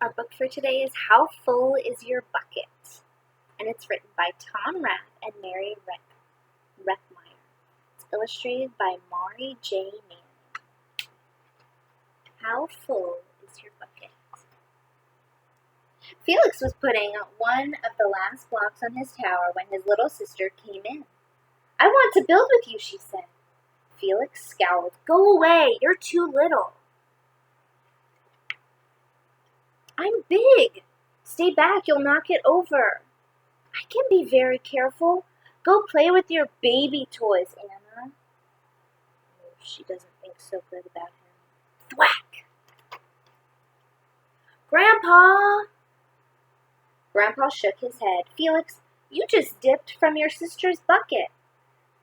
Our book for today is How Full Is Your Bucket? And it's written by Tom Rath and Maurie Reckmeyer. It's illustrated by Maurie J. How full is your bucket? Felix was putting one of the last blocks on his tower when his little sister came in. "I want to build with you," she said. Felix scowled. "Go away, you're too little." "I'm big. Stay back, you'll knock it over." "I can be very careful. Go play with your baby toys, Anna." Oh, she doesn't think so good about him. Thwack! "Grandpa!" Grandpa shook his head. "Felix, you just dipped from your sister's bucket."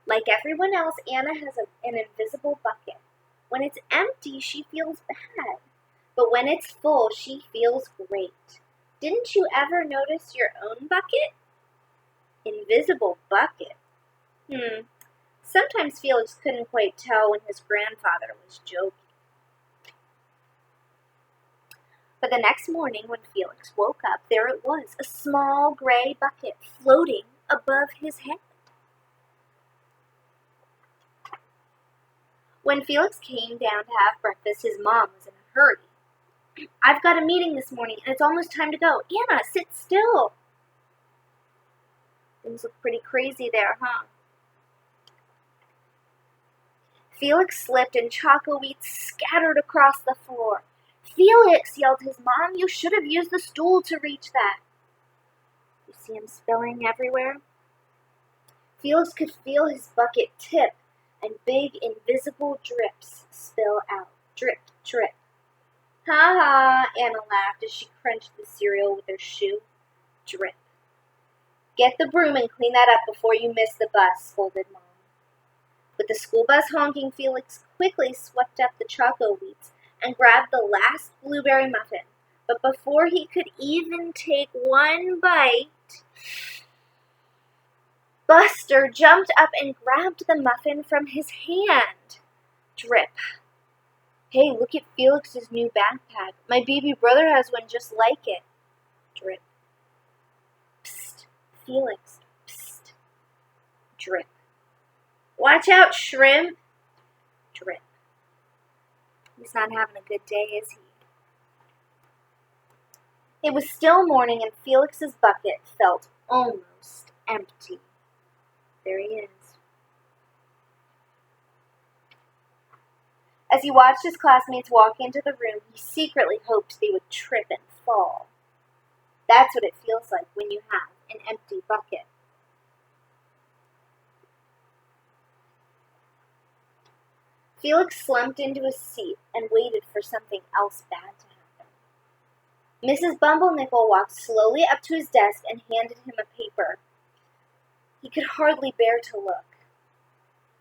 Like everyone else, Anna has an invisible bucket. When it's empty, she feels bad. But when it's full, she feels great. Didn't you ever notice your own bucket? Invisible bucket. Sometimes Felix couldn't quite tell when his grandfather was joking. But the next morning, when Felix woke up, there it was, a small gray bucket floating above his head. When Felix came down to have breakfast, his mom was in a hurry. "I've got a meeting this morning, and it's almost time to go. Anna, sit still." Things look pretty crazy there, huh? Felix slipped, and choco wheats scattered across the floor. "Felix," yelled his mom, "you should have used the stool to reach that." You see him spilling everywhere? Felix could feel his bucket tip, and big invisible drips spill out. Drip, drip. "Ha ha," Anna laughed as she crunched the cereal with her shoe. Drip. "Get the broom and clean that up before you miss the bus," scolded Mom. With the school bus honking, Felix quickly swept up the choco wheats and grabbed the last blueberry muffin. But before he could even take one bite, Buster jumped up and grabbed the muffin from his hand. Drip. "Hey, look at Felix's new backpack. My baby brother has one just like it." Drip. "Psst, Felix, psst." Drip. "Watch out, Shrimp." Drip. He's not having a good day, is he? It was still morning, and Felix's bucket felt almost empty. There he is. As he watched his classmates walk into the room, he secretly hoped they would trip and fall. That's what it feels like when you have an empty bucket. Felix slumped into his seat and waited for something else bad to happen. Mrs. Bumblenickel walked slowly up to his desk and handed him a paper. He could hardly bear to look.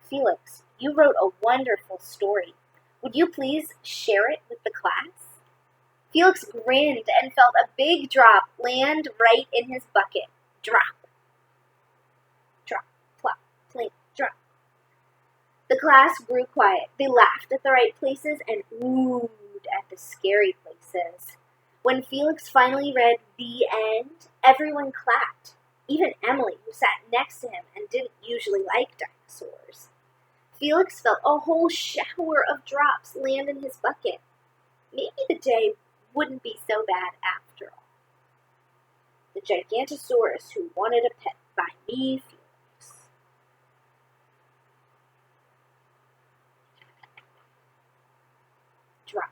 "Felix, you wrote a wonderful story. Would you please share it with the class?" Felix grinned and felt a big drop land right in his bucket. Drop. Drop, plop, plink, drop. The class grew quiet. They laughed at the right places and oohed at the scary places. When Felix finally read "The End," everyone clapped. Even Emily, who sat next to him and didn't usually like dinosaurs. Felix felt a whole shower of drops land in his bucket. Maybe the day wouldn't be so bad after all. The Gigantosaurus who wanted a pet by me, Felix. Drop.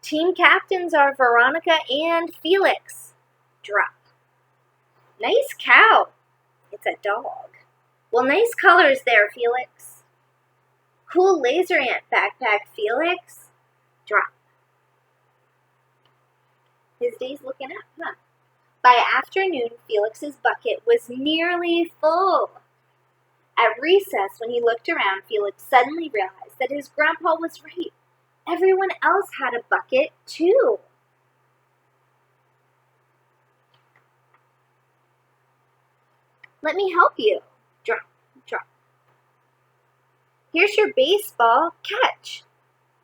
Team captains are Veronica and Felix. Drop. Nice cow. It's a dog. Well, nice colors there, Felix. Cool laser ant backpack, Felix. Drop. His day's looking up, huh? By afternoon, Felix's bucket was nearly full. At recess, when he looked around, Felix suddenly realized that his grandpa was right. Everyone else had a bucket, too. "Let me help you." Drop, drop. "Here's your baseball. Catch."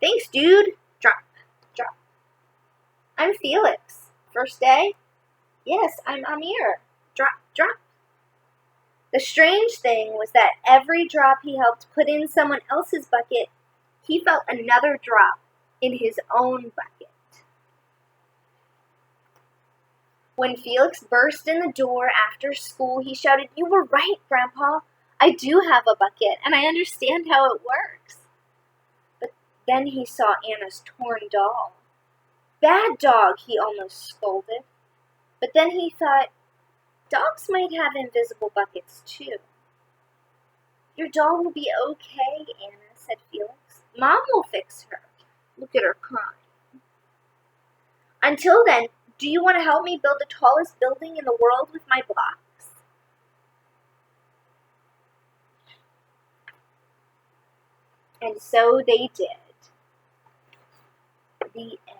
"Thanks, dude." Drop, drop. I'm Felix. First day? Yes, I'm Amir. Drop, drop. The strange thing was that every drop he helped put in someone else's bucket, he felt another drop in his own bucket. When Felix burst in the door after school, he shouted, "You were right, Grandpa. I do have a bucket, and I understand how it works." But then he saw Anna's torn doll. "Bad dog," he almost scolded. But then he thought, dogs might have invisible buckets too. "Your doll will be okay, Anna," said Felix. "Mom will fix her. Look at her crying." "Until then, do you want to help me build the tallest building in the world with my blocks?" And so they did. The end.